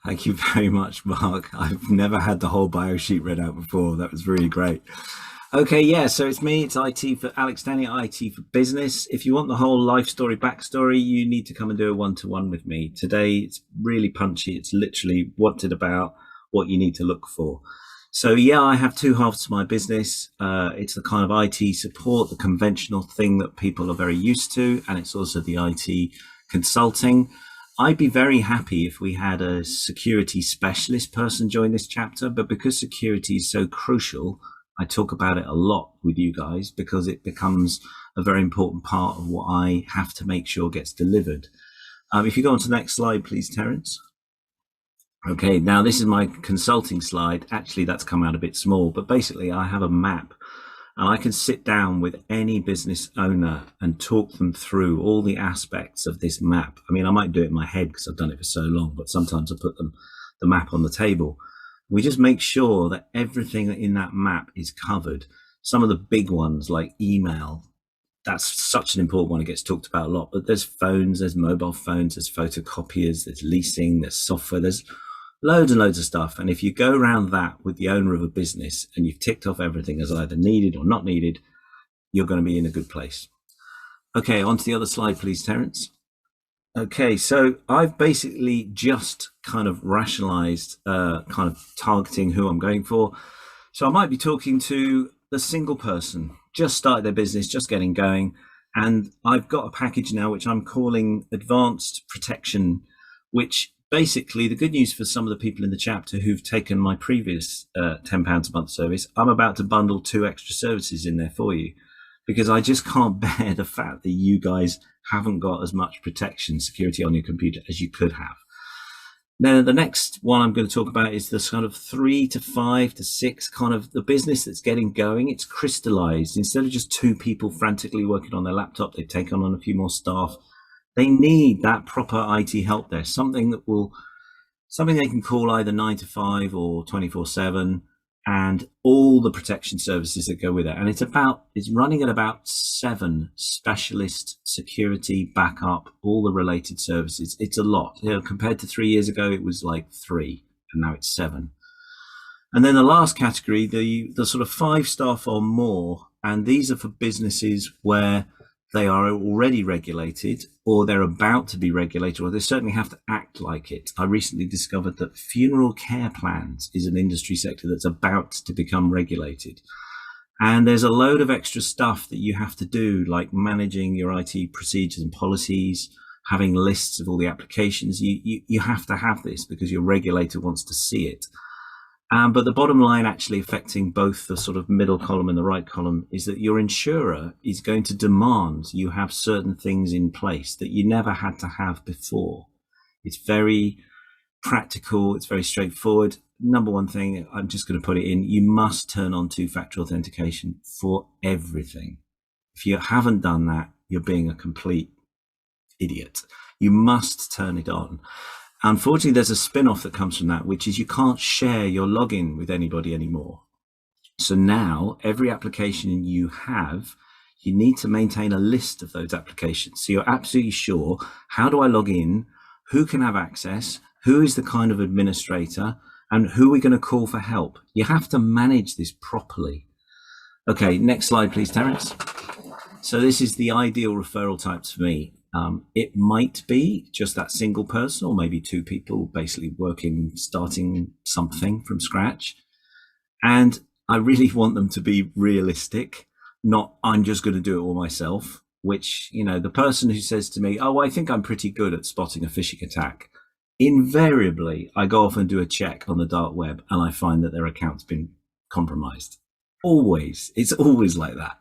Thank you very much, Mark. I've never had the whole bio sheet read out before. That was really great. Okay, yeah, so it's me. It's IT for Alex Stanier, IT for Business. If you want the whole life story, backstory, you need to come and do a one-to-one with me. Today, it's really punchy. It's literally what's it about, what you need to look for. So yeah, I have two halves to my business. It's the kind of IT support, the conventional thing that people are very used to, and it's also the IT consulting. I'd be very happy if we had a security specialist person join this chapter, but because security is so crucial, I talk about it a lot with you guys because it becomes a very important part of what I have to make sure gets delivered. If you go on to the next slide, please, Terence. Okay, now this is my consulting slide. Actually, that's come out a bit small, but basically I have a map and I can sit down with any business owner and talk them through all the aspects of this map. I mean, I might do it in my head because I've done it for so long, but sometimes I put the map on the table. We just make sure that everything in that map is covered. Some of the big ones like email, that's such an important one. It gets talked about a lot, but there's phones, there's mobile phones, there's photocopiers, there's leasing, there's software, there's loads and loads of stuff. And if you go around that with the owner of a business and you've ticked off everything as either needed or not needed, you're going to be in a good place. Okay, on to the other slide, please, Terence. Okay, so I've basically just kind of rationalized kind of targeting who I'm going for. So I might be talking to the single person, just started their business, just getting going. And I've got a package now, which I'm calling Advanced Protection, which basically the good news for some of the people in the chapter who've taken my previous £10 a month service, I'm about to bundle 2 extra services in there for you because I just can't bear the fact that you guys haven't got as much protection, security on your computer as you could have. Now, the next one I'm going to talk about is the sort of 3 to 5 to 6 kind of the business that's getting going. It's crystallized. Instead of just 2 people frantically working on their laptop, they've taken on a few more staff. They need that proper IT help there, something they can call either 9 to 5 or 24/7, and all the protection services that go with it. And it's running at about 7 specialist security, backup, all the related services. It's a lot. Compared to 3 years ago, it was like 3, and now it's 7. And then the last category, the sort of 5 staff or more, and these are for businesses where they are already regulated or they're about to be regulated, or they certainly have to act like it. I recently discovered that funeral care plans is an industry sector that's about to become regulated. And there's a load of extra stuff that you have to do, like managing your IT procedures and policies, having lists of all the applications. You have to have this because your regulator wants to see it. But the bottom line actually affecting both the sort of middle column and the right column is that your insurer is going to demand you have certain things in place that you never had to have before. It's very practical. It's very straightforward. Number one thing, I'm just going to put it in, you must turn on 2-factor authentication for everything. If you haven't done that, you're being a complete idiot. You must turn it on. Unfortunately, there's a spin-off that comes from that, which is you can't share your login with anybody anymore. So now every application you have, you need to maintain a list of those applications. So you're absolutely sure, how do I log in? Who can have access? Who is the kind of administrator? And who are we going to call for help? You have to manage this properly. Okay, next slide, please, Terence. So this is the ideal referral types for me. It might be just that single person or maybe 2 people basically starting something from scratch. And I really want them to be realistic, not I'm just going to do it all myself, which, the person who says to me, oh, I think I'm pretty good at spotting a phishing attack. Invariably, I go off and do a check on the dark web and I find that their account's been compromised. Always. It's always like that.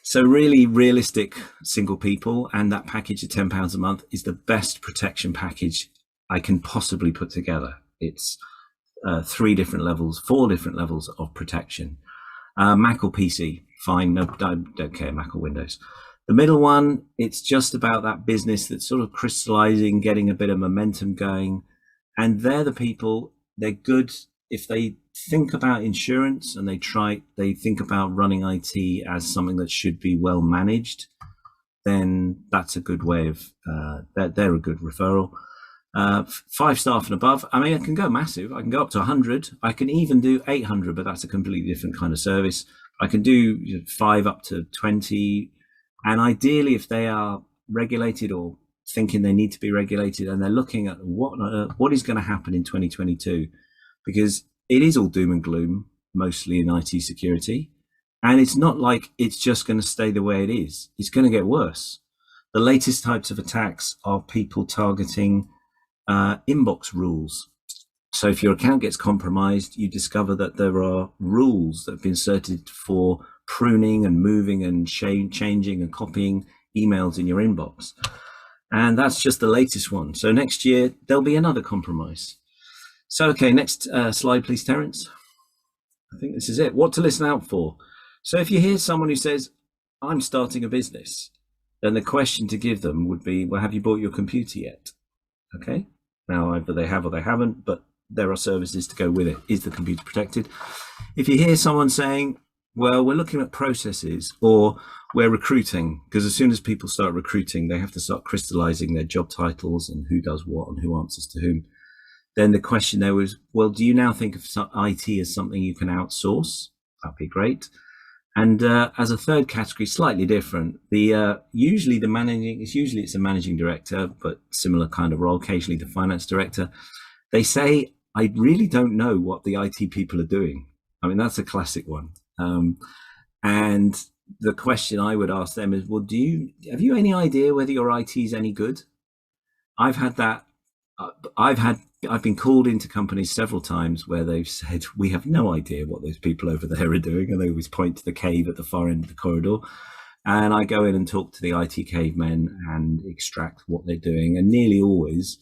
So really realistic single people, and that package of £10 a month is the best protection package I can possibly put together. It's 4 different levels of protection. Mac or PC, fine, no, don't care, Mac or Windows. The middle one, it's just about that business that's sort of crystallizing, getting a bit of momentum going. And they're the people, they're good if they think about insurance and they think about running IT as something that should be well managed, then that's a good way of, they're a good referral. 5 staff and above. I mean, I can go massive. I can go up to 100. I can even do 800, but that's a completely different kind of service. I can do 5 up to 20. And ideally, if they are regulated or thinking they need to be regulated, and they're looking at what is going to happen in 2022, because it is all doom and gloom, mostly in IT security. And it's not like it's just going to stay the way it is. It's going to get worse. The latest types of attacks are people targeting inbox rules. So if your account gets compromised, you discover that there are rules that have been inserted for pruning and moving and changing and copying emails in your inbox. And that's just the latest one. So next year, there'll be another compromise. So, okay, next slide, please, Terence. I think this is it. What to listen out for. So if you hear someone who says, I'm starting a business, then the question to give them would be, well, have you bought your computer yet? Okay. Now, either they have or they haven't, but there are services to go with it. Is the computer protected? If you hear someone saying, well, we're looking at processes, or we're recruiting, because as soon as people start recruiting, they have to start crystallizing their job titles and who does what and who answers to whom. Then the question there was, well, do you now think of IT as something you can outsource? That'd be great. And as a third category, slightly different. Usually it's a managing director, but similar kind of role. Occasionally the finance director. They say, I really don't know what the IT people are doing. I mean, that's a classic one. And the question I would ask them is, well, have you any idea whether your IT is any good? I've had that. I've been called into companies several times where they've said, we have no idea what those people over there are doing. And they always point to the cave at the far end of the corridor. And I go in and talk to the IT cavemen and extract what they're doing. And nearly always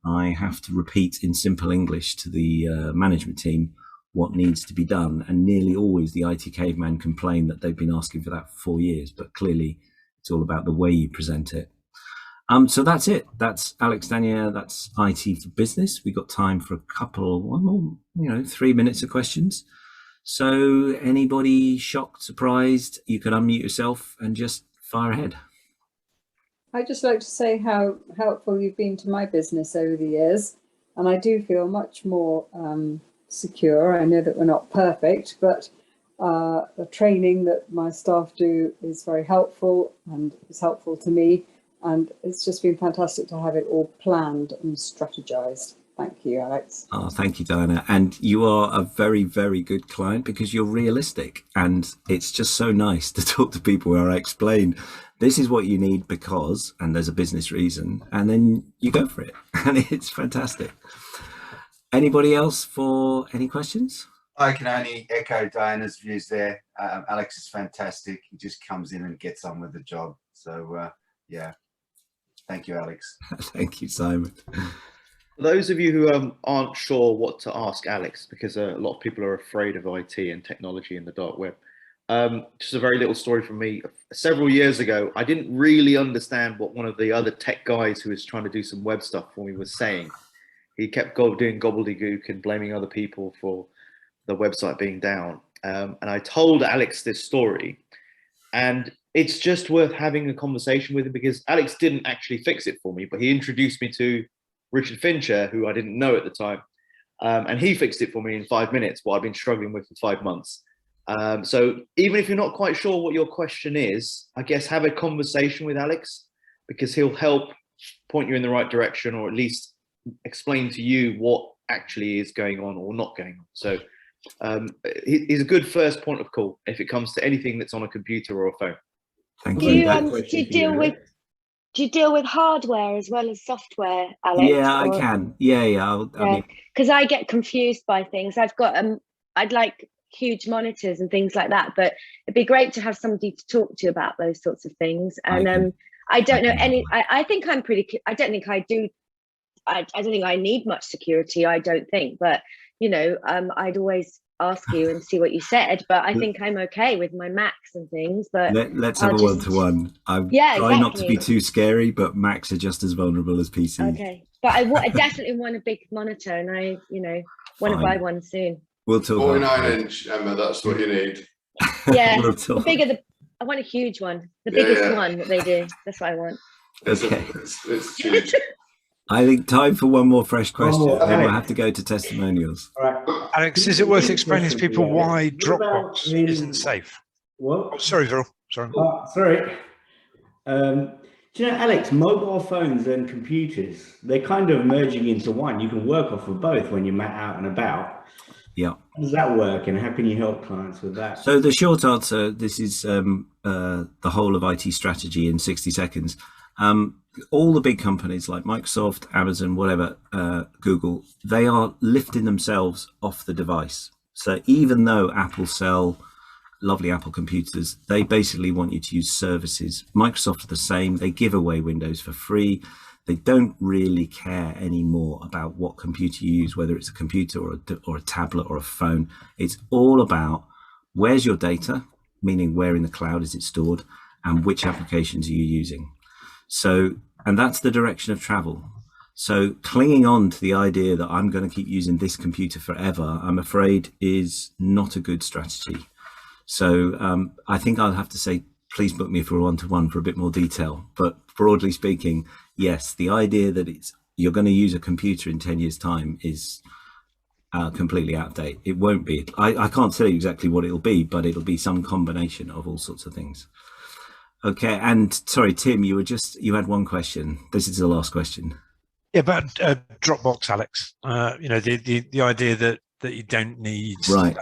I have to repeat in simple English to the management team what needs to be done. And nearly always the IT caveman complain that they've been asking for that for 4 years, but clearly it's all about the way you present it. So that's it. That's Alex Stanier. That's IT for Business. We got time for one more, 3 minutes of questions. So anybody shocked, surprised, you can unmute yourself and just fire ahead. I'd just like to say how helpful you've been to my business over the years. And I do feel much more secure. I know that we're not perfect, but the training that my staff do is very helpful and is helpful to me. And it's just been fantastic to have it all planned and strategized. Thank you, Alex. Oh, thank you, Diana. And you are a very, very good client because you're realistic. And it's just so nice to talk to people where I explain this is what you need because, and there's a business reason, and then you go for it. And it's fantastic. Anybody else for any questions? I can only echo Diana's views there. Alex is fantastic. He just comes in and gets on with the job. So, yeah. Thank you, Alex. Thank you, Simon. For those of you who aren't sure what to ask Alex, because a lot of people are afraid of IT and technology in the dark web, just a very little story from me. Several years ago, I didn't really understand what one of the other tech guys who was trying to do some web stuff for me was saying. He kept doing gobbledygook and blaming other people for the website being down. And I told Alex this story, and it's just worth having a conversation with him because Alex didn't actually fix it for me, but he introduced me to Richard Fincher, who I didn't know at the time. And he fixed it for me in 5 minutes, what I've been struggling with for 5 months. So even if you're not quite sure what your question is, I guess have a conversation with Alex because he'll help point you in the right direction or at least explain to you what actually is going on or not going on. So he's a good first point of call if it comes to anything that's on a computer or a phone. Thank you. Do you deal with hardware as well as software, Alex? Yeah, I can. Yeah. Because I get confused by things. I've got I'd like huge monitors and things like that, but it'd be great to have somebody to talk to about those sorts of things. And I don't know any. I think I'm pretty. I don't think I do. I don't think I need much security. I don't think, but I'd always ask you and see what you said, but I think I'm okay with my Macs and things. But let's have a one-to-one. I try not to be too scary, but Macs are just as vulnerable as PCs. Okay, but I definitely want a big monitor, and I want to buy one soon. We'll talk. 49-inch, Emma. That's what you need. Yeah, the bigger I want a huge one, the biggest one that they do. That's what I want. Okay, it's huge. I think time for one more fresh question. more. Then we'll Alex. have to go to testimonials. All right. Alex, is it worth explaining to people Yeah. why What about Dropbox in- isn't safe? What? Oh, sorry, Phil. Sorry. Sorry. Do you know, Alex, mobile phones and computers, they're kind of merging into one. You can work off of both when you're out and about. Yeah. How does that work, and how can you help clients with that? So the short answer, this is the whole of IT strategy in 60 seconds. All the big companies like Microsoft, Amazon, whatever, Google, they are lifting themselves off the device. So even though Apple sell lovely Apple computers, they basically want you to use services. Microsoft are the same. They give away Windows for free. They don't really care anymore about what computer you use, whether it's a computer or a tablet or a phone. It's all about where's your data, meaning where in the cloud is it stored, and which applications are you using. So, and that's the direction of travel. So clinging on to the idea that I'm going to keep using this computer forever, I'm afraid is not a good strategy. So I think I'll have to say, please book me for a one-to-one for a bit more detail. But broadly speaking, yes, the idea that you're going to use a computer in 10 years' time is completely out of date. It won't be. I can't tell you exactly what it'll be, but it'll be some combination of all sorts of things. Okay, and sorry, Tim, you had one question. This is the last question. Yeah, about Dropbox, Alex. The idea that you don't need. Right.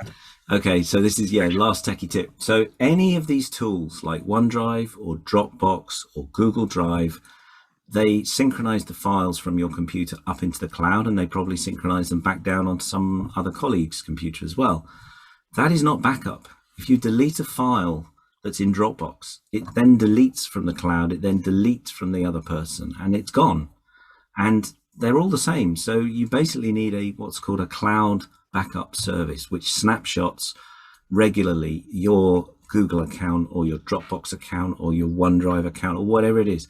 Okay, so this is last techie tip. So any of these tools like OneDrive or Dropbox or Google Drive, they synchronize the files from your computer up into the cloud, and they probably synchronize them back down onto some other colleague's computer as well. That is not backup. If you delete a file that's in Dropbox, it then deletes from the cloud, it then deletes from the other person, and it's gone. And they're all the same. So you basically need what's called a cloud backup service, which snapshots regularly your Google account or your Dropbox account or your OneDrive account or whatever it is.